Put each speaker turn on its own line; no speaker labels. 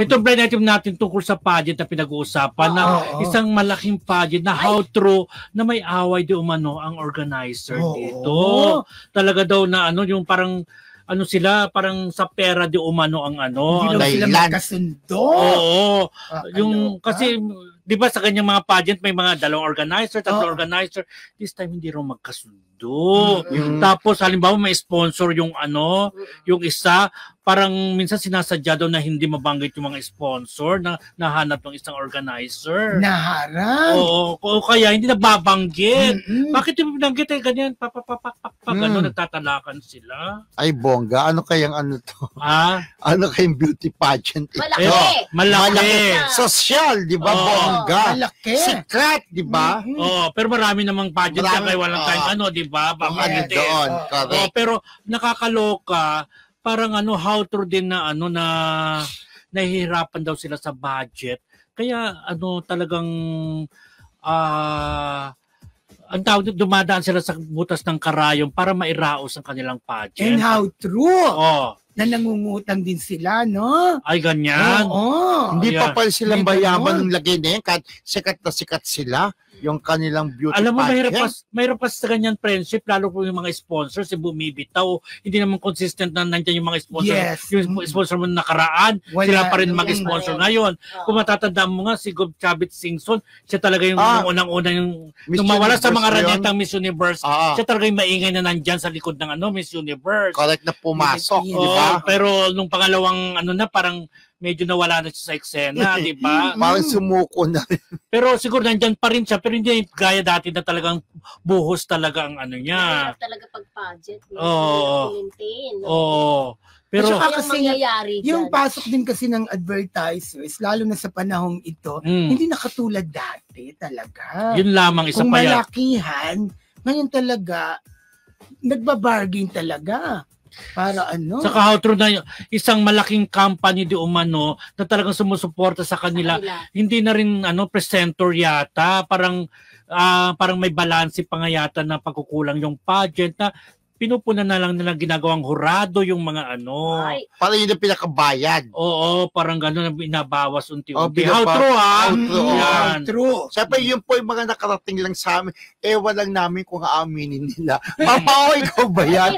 Ito blind item natin tungkol sa pageant na pinag-uusapan na isang malaking pageant na how true na may away di umano ang organizer dito. Talaga daw na yung parang sila, parang sa pera di umano ang
Hindi daw sila magkasundo.
Oo. Kasi, di ba sa kanyang mga pageant, may mga 2 organizer, 3 organizer. This time, hindi raw magkasundo. Tapos, halimbawa, may sponsor yung yung isa, parang minsan sinasadya daw na hindi mabanggit yung mga sponsor na nahanap ng isang organizer.
Naharap?
Oo, kaya hindi nababanggit. Bakit yung binanggit ganyan? Nagtatalakan sila.
Ay, bongga. Ano kayang to? Ano kayang beauty pageant ito?
Malaki.
Social, di ba, bongga?
Malaki.
Sikat, di ba?
Pero marami namang pageant na kaya walang time, di ba?
Doon, correct.
Pero nakakaloka, parang how true din na na nahihirapan daw sila sa budget. Kaya talagang ang tawag, dumadaan sila sa butas ng karayom para mairaos ang kanilang pageant.
And how true! Na nangungutang din sila, no?
Ay, ganyan.
Hindi pa pala silang bayaman ng lagay na yan. Kahit sikat na sikat sila, yung kanilang beauty pageant.
Alam mo, mahirap pa sa ganyan friendship, lalo po yung mga sponsors, bumibitaw. Hindi naman consistent na nandiyan yung mga sponsor.
Yes.
Yung sponsor mo nakaraan, sila pa rin mag-sponsor ngayon. Kung matatandaan mo nga, si Gob Chavit Singson, siya talaga yung unang-unang yung mawala sa mga ranetang Miss Universe. Siya talaga yung maingay na nandyan sa likod ng Miss Universe.
Correct na pumasok, di ba?
Pero nung pangalawang parang medyo nawala na siya sa eksena, di ba?
Parang sumuko na rin.
Pero siguro nandyan pa rin siya, pero hindi gaya dati na talagang buhos talaga ang niya.
Mahirap talaga pag-budget.
Pero
kasi yung pasok din kasi ng advertisers, lalo na sa panahong ito, hindi nakatulad dati talaga.
Yun lamang isa
pa yan. Kung
malakihan,
ngayon talaga, nagbabargain talaga. Para
Saka how true na isang malaking company di umano na talagang sumusuporta sa kanila. Hindi na rin presenter yata, parang may balanse pa nga yata na pagkukulang yung pageant na pinupunan na lang nila ginagawang hurado yung mga
Parang yun ang pinakabayad.
Oo, parang gano'n na binabawas unti-unti. How true,
How true.
Siyempre, yun po yung mga nakarating lang sa amin. Ewan lang namin kung aaminin nila. Papaoy ko ba yan?